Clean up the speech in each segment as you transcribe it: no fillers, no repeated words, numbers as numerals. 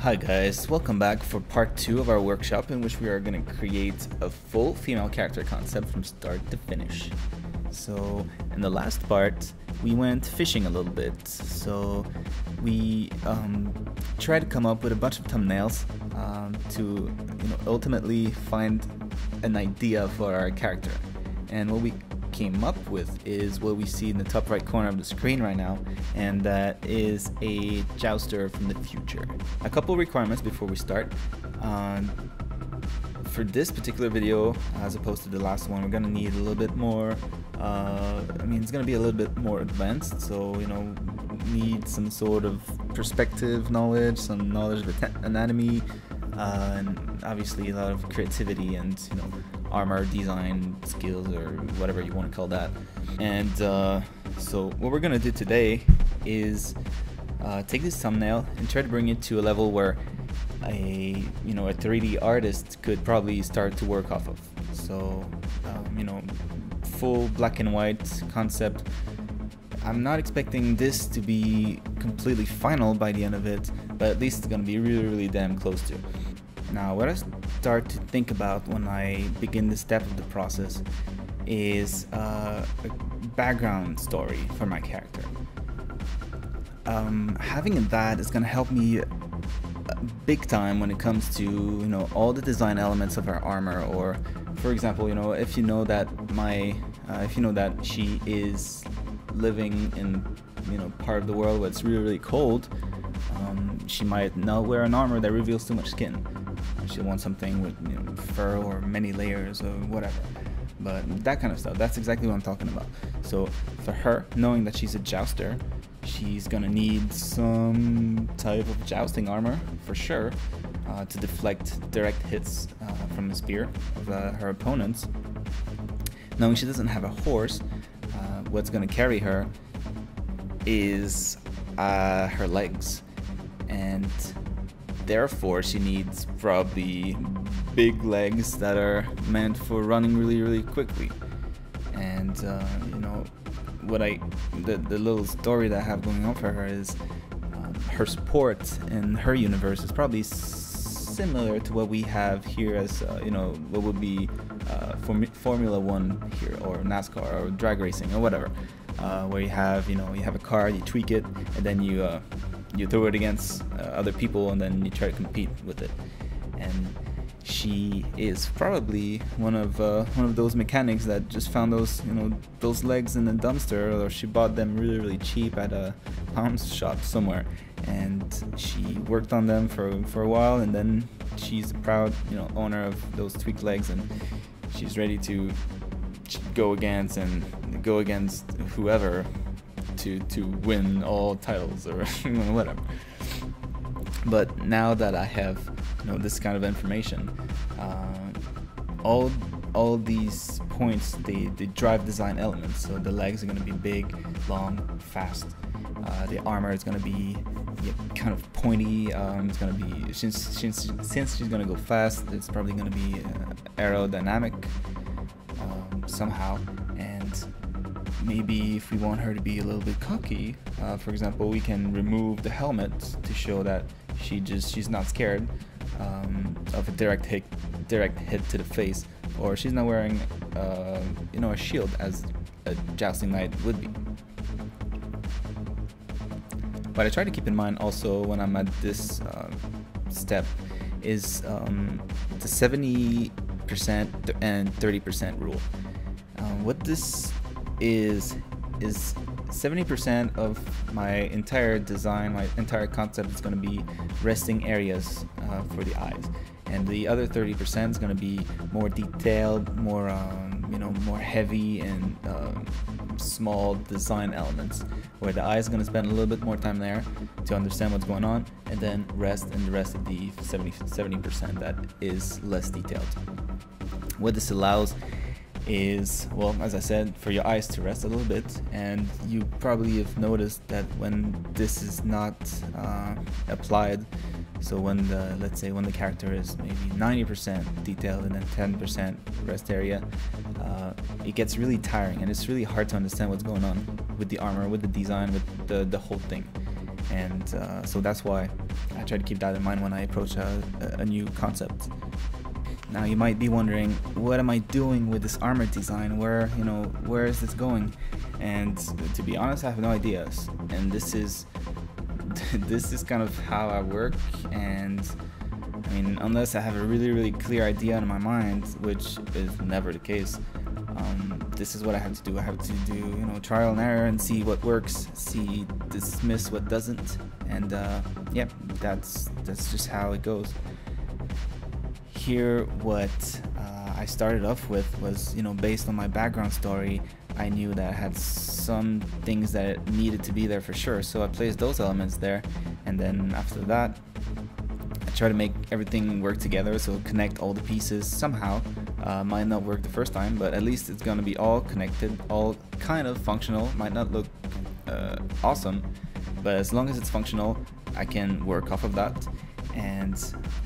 Hi guys, welcome back for part 2 of our workshop in which we are going to create a full female character concept from start to finish. So in the last part we went fishing a little bit, so we tried to come up with a bunch of thumbnails to ultimately find an idea for our character. And what we came up with is what we see in the top right corner of the screen right now, and that is a jouster from the future. A couple requirements before we start. For this particular video, as opposed to the last one, we're gonna need a little bit more it's gonna be a little bit more advanced, so need some sort of perspective knowledge, some knowledge of anatomy, and obviously a lot of creativity and armor design skills, or whatever you want to call that. And so what we're gonna do today is take this thumbnail and try to bring it to a level where a 3D artist could probably start to work off of. So full black and white concept. I'm not expecting this to be completely final by the end of it, but at least it's gonna be really damn close to. Now, what I start to think about when I begin this step of the process is a background story for my character. Having that is going to help me big time when it comes to all the design elements of our armor. Or, for example, if you know that she is living in part of the world where it's really cold, she might not wear an armor that reveals too much skin. She'll want something with fur or many layers or whatever. But that kind of stuff, that's exactly what I'm talking about. So for her, knowing that she's a jouster, she's gonna need some type of jousting armor for sure, to deflect direct hits from the spear of her opponents. Knowing she doesn't have a horse, what's gonna carry her is her legs, and therefore she needs probably big legs that are meant for running really quickly. And the little story that I have going on for her is her sport in her universe is probably similar to what we have here as what would be Formula 1 here, or NASCAR, or drag racing, or whatever, where you have a car, you tweak it, and then you throw it against other people, and then you try to compete with it. And she is probably one of those mechanics that just found those legs in a dumpster, or she bought them really cheap at a arms shop somewhere, and she worked on them for a while, and then she's a proud owner of those tweaked legs, and she's ready to go against whoever to win all titles, or whatever. But now that I have this kind of information, all these points, they drive design elements. So the legs are going to be big, long, fast. The armor is going to be kind of pointy. It's going to be, since she's going to go fast, it's probably going to be aerodynamic somehow. And maybe if we want her to be a little bit cocky, for example, we can remove the helmet to show that she's not scared of a direct hit to the face, or she's not wearing a shield as a jousting knight would be. What I try to keep in mind also when I'm at this step is the 70% and 30% rule. What this is 70% of my entire design, my entire concept is going to be resting areas for the eyes, and the other 30% is going to be more detailed, more more heavy and small design elements, where the eye is going to spend a little bit more time there to understand what's going on, and then rest in the rest of the 70% that is less detailed. What this allows is, well, as I said, for your eyes to rest a little bit. And you probably have noticed that when this is not applied, so when let's say when the character is maybe 90% detailed and then 10% rest area, it gets really tiring, and it's really hard to understand what's going on with the armor, with the design, with the whole thing. And so that's why I try to keep that in mind when I approach a new concept. Now you might be wondering, what am I doing with this armor design? Where is this going? And to be honest, I have no ideas. And this is kind of how I work. And I mean, unless I have a really clear idea in my mind, which is never the case, this is what I have to do. I have to do trial and error and see what works, dismiss what doesn't, and yeah, that's just how it goes. Here, what I started off with was, based on my background story, I knew that I had some things that needed to be there for sure, so I placed those elements there, and then after that I try to make everything work together, so connect all the pieces somehow. Might not work the first time, but at least it's gonna be all connected, all kind of functional. Might not look awesome, but as long as it's functional, I can work off of that. And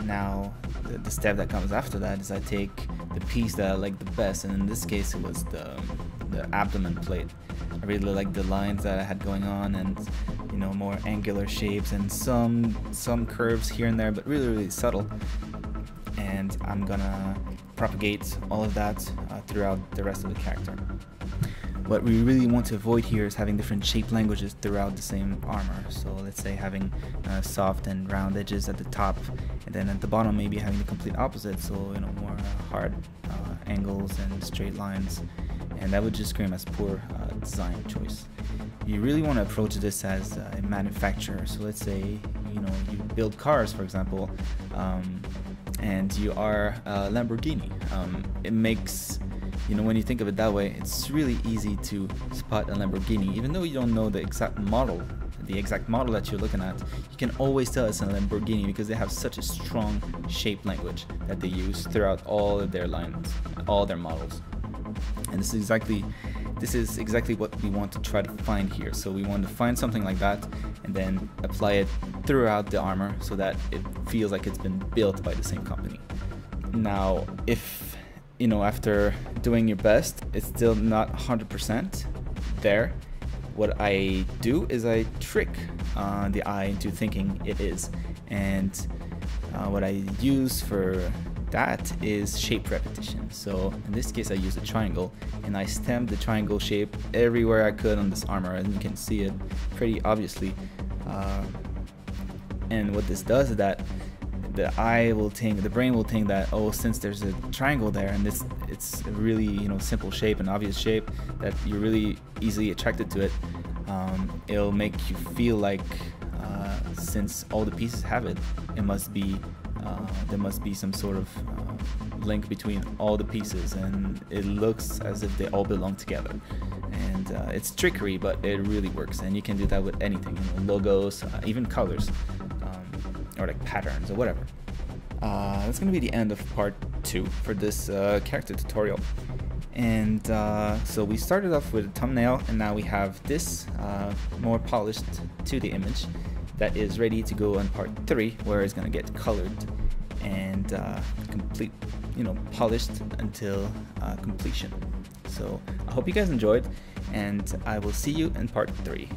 now the step that comes after that is I take the piece that I like the best, and in this case it was the abdomen plate. I really like the lines that I had going on, and more angular shapes and some curves here and there, but really subtle. And I'm gonna propagate all of that throughout the rest of the character. What we really want to avoid here is having different shape languages throughout the same armor. So let's say having soft and round edges at the top, and then at the bottom maybe having the complete opposite, so more hard angles and straight lines, and that would just scream as poor design choice. You really want to approach this as a manufacturer. So let's say you build cars, for example, and you are a Lamborghini. It makes, when you think of it that way, it's really easy to spot a Lamborghini. Even though you don't know the exact model that you're looking at, you can always tell it's a Lamborghini because they have such a strong shape language that they use throughout all of their lines, all their models. And this is exactly what we want to try to find here. So we want to find something like that and then apply it throughout the armor so that it feels like it's been built by the same company. Now, if after doing your best, it's still not 100% there, what I do is I trick the eye into thinking it is. And what I use for that is shape repetition. So in this case I use a triangle, and I stamped the triangle shape everywhere I could on this armor, and you can see it pretty obviously. And what this does is that the brain will think that, oh, since there's a triangle there and it's a really simple shape, an obvious shape that you're really easily attracted to it, it'll make you feel like since all the pieces have it, there must be some sort of link between all the pieces, and it looks as if they all belong together. And it's trickery, but it really works, and you can do that with anything, logos, even colors, or like patterns or whatever. That's gonna be the end of part 2 for this character tutorial. And so we started off with a thumbnail, and now we have this more polished 2D image that is ready to go on part 3, where it's gonna get colored and complete, polished until completion. So I hope you guys enjoyed, and I will see you in part 3.